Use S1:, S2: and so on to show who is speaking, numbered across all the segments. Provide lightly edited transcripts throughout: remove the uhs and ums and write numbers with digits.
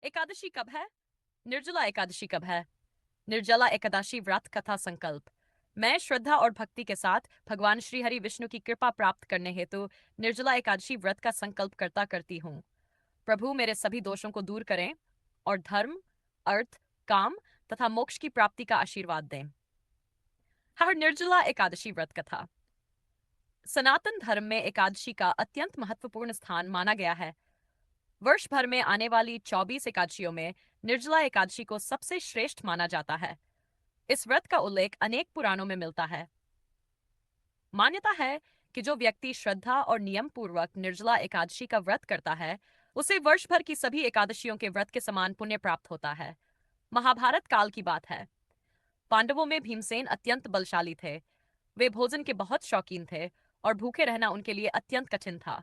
S1: एकादशी कब है? निर्जला एकादशी कब है? निर्जला एकादशी व्रत कथा संकल्प। मैं श्रद्धा और भक्ति के साथ भगवान श्री हरि विष्णु की कृपा प्राप्त करने हेतु निर्जला एकादशी व्रत का संकल्प करता करती हूँ। प्रभु मेरे सभी दोषों को दूर करें और धर्म, अर्थ, काम तथा मोक्ष की प्राप्ति का आशीर्वाद दें। हर निर्जला एकादशी व्रत कथा। सनातन धर्म में एकादशी का अत्यंत महत्वपूर्ण स्थान माना गया है। वर्ष भर में आने वाली 24 एकादशियों में निर्जला एकादशी को सबसे श्रेष्ठ माना जाता है। इस व्रत का उल्लेख अनेक पुराणों में मिलता है। मान्यता है कि जो व्यक्ति श्रद्धा और नियम पूर्वक निर्जला एकादशी का व्रत करता है, उसे वर्ष भर की सभी एकादशियों के व्रत के समान पुण्य प्राप्त होता है। महाभारत काल की बात है। पांडवों में भीमसेन अत्यंत बलशाली थे। वे भोजन के बहुत शौकीन थे और भूखे रहना उनके लिए अत्यंत कठिन था।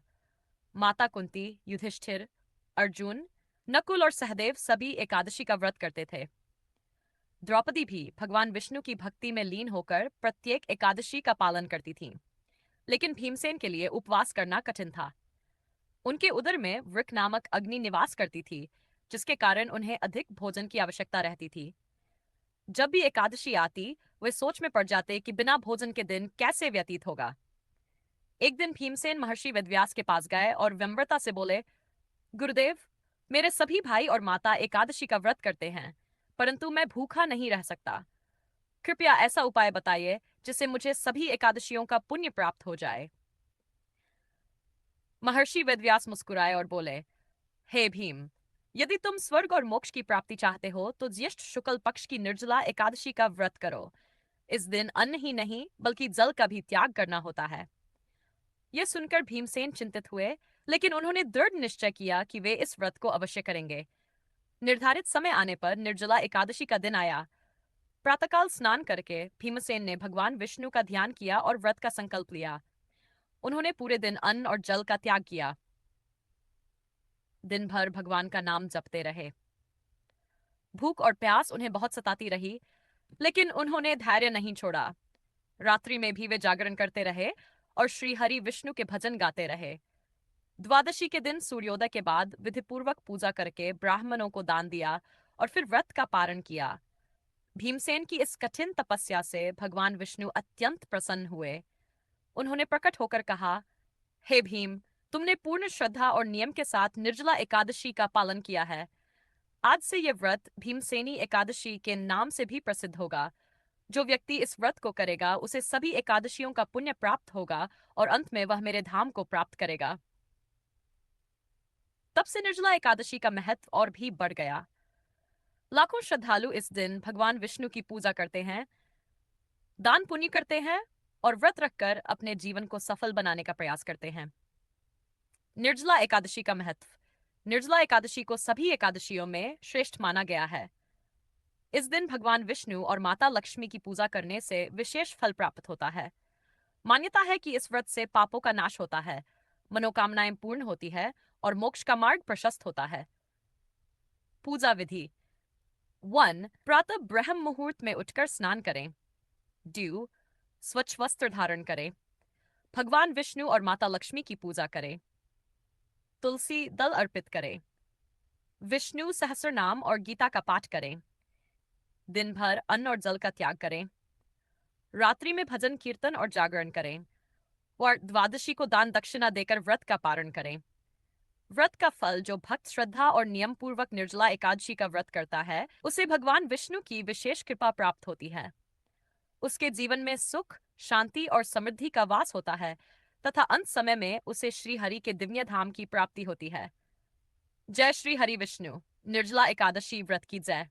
S1: माता कुंती, युधिष्ठिर, अर्जुन, नकुल और सहदेव सभी एकादशी का व्रत करते थे। द्रौपदी भी भगवान विष्णु की भक्ति में लीन होकर प्रत्येक एकादशी का पालन करती थीं। लेकिन भीमसेन के लिए उपवास करना कठिन था। उनके उदर में वृक नामक अग्नि निवास करती थी, जिसके कारण उन्हें अधिक भोजन की आवश्यकता रहती थी। जब भी एकादशी आती, वे सोच में पड़ जाते कि बिना भोजन के दिन कैसे व्यतीत होगा। एक दिन भीमसेन महर्षि वेदव्यास के पास गए और विनम्रता से बोले, गुरुदेव, मेरे सभी भाई और माता एकादशी का व्रत करते हैं, परंतु मैं भूखा नहीं रह सकता। कृपया ऐसा उपाय बताइए जिससे मुझे सभी एकादशियों का पुण्य प्राप्त हो जाए। महर्षि वेदव्यास मुस्कुराए और बोले, हे भीम, यदि तुम स्वर्ग और मोक्ष की प्राप्ति चाहते हो तो ज्येष्ठ शुक्ल पक्ष की निर्जला एकादशी का व्रत करो। इस दिन अन्न ही नहीं बल्कि जल का भी त्याग करना होता है। यह सुनकर भीमसेन चिंतित हुए, लेकिन उन्होंने दृढ़ निश्चय किया कि वे इस व्रत को अवश्य करेंगे। निर्धारित समय आने पर निर्जला एकादशी का दिन आया। प्रातःकाल स्नान करके भीमसेन ने भगवान विष्णु का ध्यान किया और व्रत का संकल्प लिया। उन्होंने पूरे दिन अन्न और जल का त्याग किया। दिन भर भगवान का नाम जपते रहे। भूख और प्यास उन्हें बहुत सताती रही, लेकिन उन्होंने धैर्य नहीं छोड़ा। रात्रि में भी वे जागरण करते रहे और श्री हरि विष्णु के भजन गाते रहे। द्वादशी के दिन सूर्योदय के बाद विधिपूर्वक पूजा करके ब्राह्मणों को दान दिया और फिर व्रत का पारण किया। भीमसेन की इस कठिन तपस्या से भगवान विष्णु अत्यंत प्रसन्न हुए। उन्होंने प्रकट होकर कहा, हे भीम, तुमने पूर्ण श्रद्धा और नियम के साथ निर्जला एकादशी का पालन किया है। आज से यह व्रत भीमसेनी एकादशी के नाम से भी प्रसिद्ध होगा। जो व्यक्ति इस व्रत को करेगा उसे सभी एकादशियों का पुण्य प्राप्त होगा और अंत में वह मेरे धाम को प्राप्त करेगा। तब से निर्जला एकादशी का महत्व और भी बढ़ गया। लाखों श्रद्धालु इस दिन भगवान विष्णु की पूजा करते हैं, दान पुण्य करते हैं और व्रत रखकर अपने जीवन को सफल बनाने का प्रयास करते हैं। निर्जला एकादशी का महत्व। निर्जला एकादशी को सभी एकादशियों में श्रेष्ठ माना गया है। इस दिन भगवान विष्णु और माता लक्ष्मी की पूजा करने से विशेष फल प्राप्त होता है। मान्यता है कि इस व्रत से पापों का नाश होता है, मनोकामनाएं पूर्ण होती है और मोक्ष का मार्ग प्रशस्त होता है। पूजा विधि। 1. प्रातः ब्रह्म मुहूर्त में उठकर स्नान करें। 2. स्वच्छ वस्त्र धारण करें। भगवान विष्णु और माता लक्ष्मी की पूजा करें। तुलसी दल अर्पित करें। विष्णु सहस्र नाम और गीता का पाठ करें। दिन भर अन्न और जल का त्याग करें। रात्रि में भजन कीर्तन और जागरण करें और द्वादशी को दान दक्षिणा देकर व्रत का पारण करें। व्रत का फल जो भक्त श्रद्धा और नियम पूर्वक निर्जला एकादशी का व्रत करता है, उसे भगवान विष्णु की विशेष कृपा प्राप्त होती है। उसके जीवन में सुख, शांति और समृद्धि का वास होता है तथा अंत समय में उसे श्री हरि के दिव्य धाम की प्राप्ति होती है। जय श्री हरि विष्णु। निर्जला एकादशी व्रत की जय।